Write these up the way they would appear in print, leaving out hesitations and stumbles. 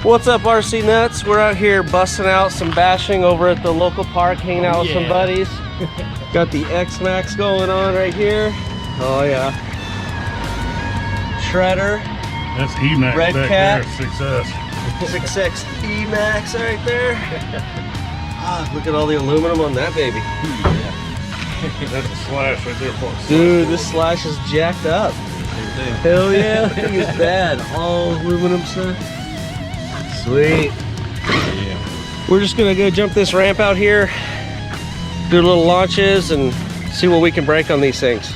What's up, RCNUTS? We're out here busting out some bashing over at the local park, hanging out with some buddies. Got the XMAXX going on right here. Oh yeah. Shredder. That's EMAXX RedCat. back there, 6S. 6X EMAXX right there. Ah, look at all the aluminum on that baby. That's a Slash right there for us. Dude, this Slash is jacked up. Hell yeah, that thing is bad. All aluminum stuff. Sweet. Yeah. We're just gonna go jump this ramp out here, do little launches, and see what we can break on these things.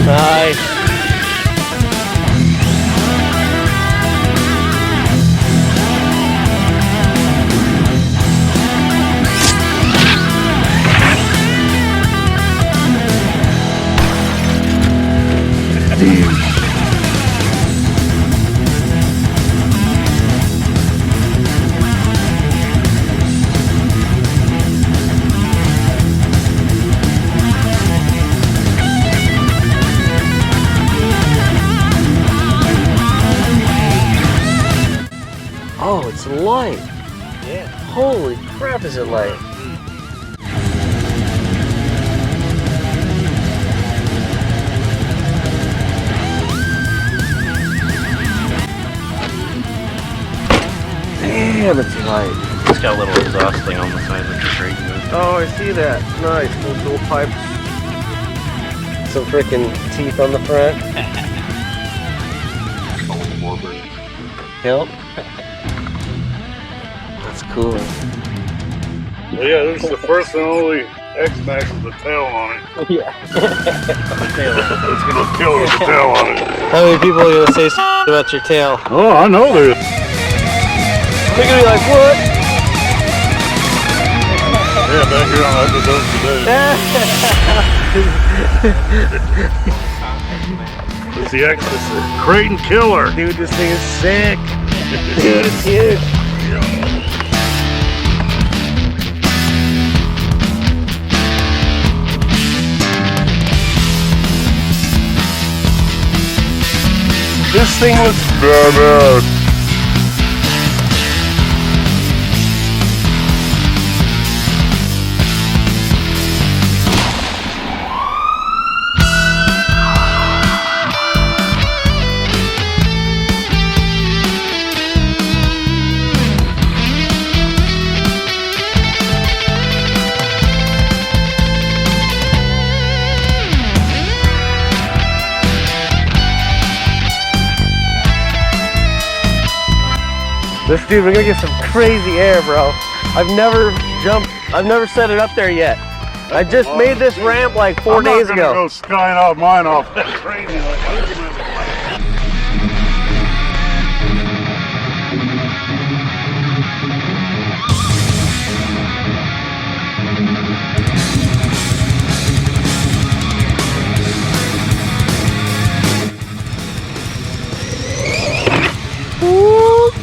Nice. Oh, it's light. Yeah. Holy crap, is it light? Damn, it's light. It's got a little exhaust thing on the side which is great. Oh, I see that. Nice. Little dual pipe. Some freaking teeth on the front. Help. That's cool. Well, yeah, this is the first and only XMAXX with a tail on it. Yeah. It's gonna kill with a tail on it. How many people are gonna say about your tail? Oh, I know this. They're gonna be like, what? Yeah, back here on episode today. It's the Kraton Killer. Dude, this thing is sick. Dude, it's huge. This thing looks bad. This dude, we're gonna get some crazy air, bro. I've never set it up there yet. I just made this ramp like 4 days ago. I'm not gonna go skying off mine off that crazy like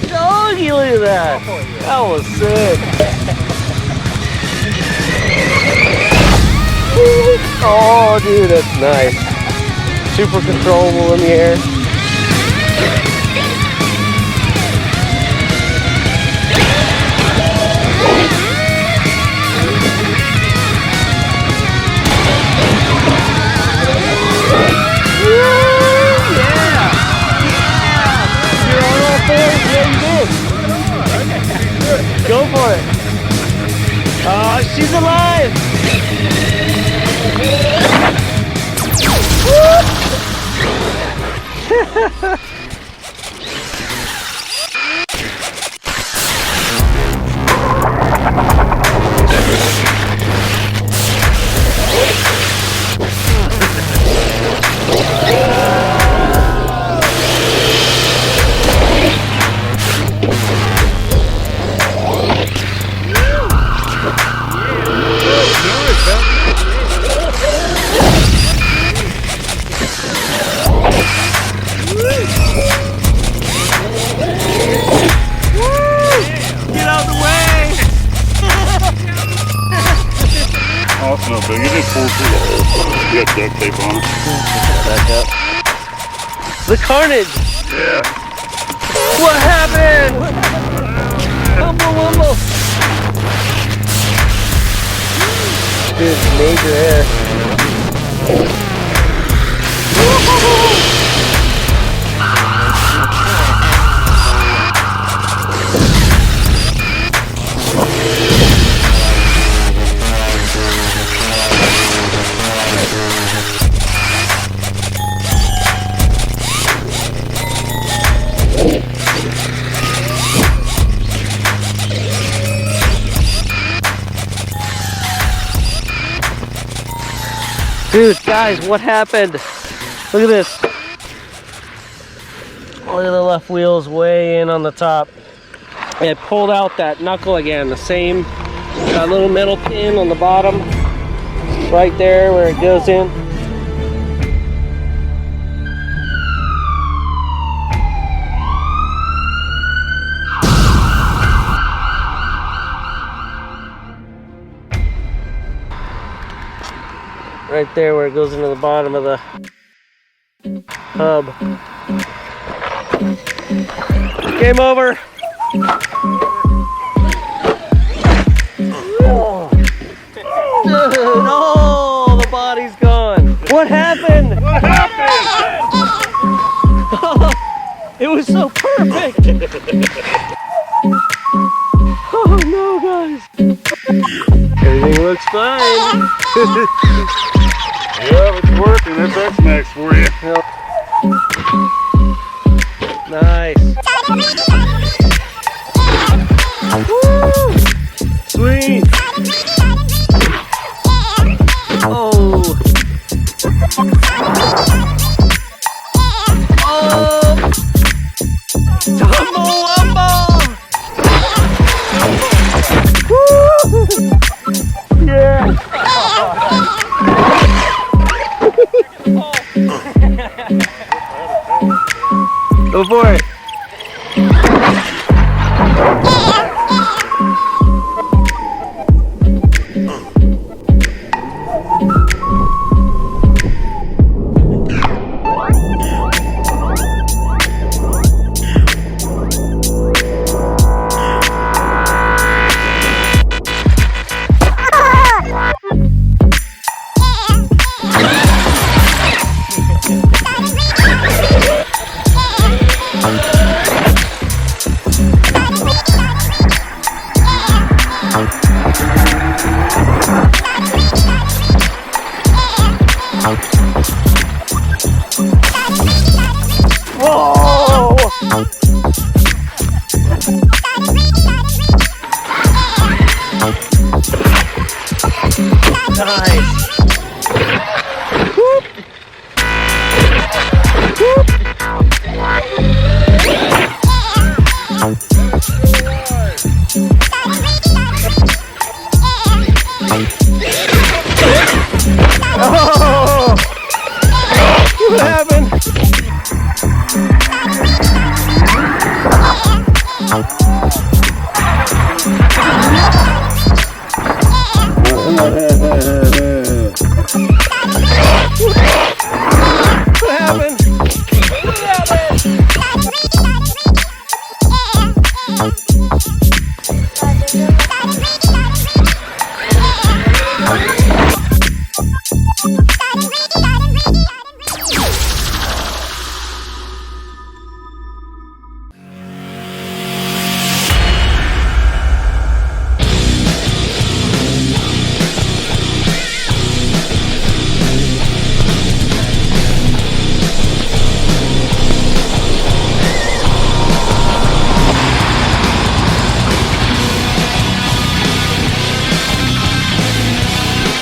Doggy, look at that. Oh, yeah. That was sick. Oh, dude, that's nice. Super controllable in the air. Go for it. Oh, she's alive. got duct tape on it. Back up. The carnage! Yeah. What happened? Humble wumble! Dude, major air. Dude, guys, what happened? Look at this. Look at the left wheels way in on the top. It pulled out that knuckle again, the same little metal pin on the bottom, right there where it goes in. Right there where it goes into the bottom of the hub. Game over. Oh. Dude, oh, the body's gone. What happened? What happened? It was so perfect. Oh no, guys. Everything looks fine. Yeah, it's working. That's XMAXX for you. Nice. Woo! Sweet. Oh. Oh. Tumble wumble. Woo! Yeah. Go for it.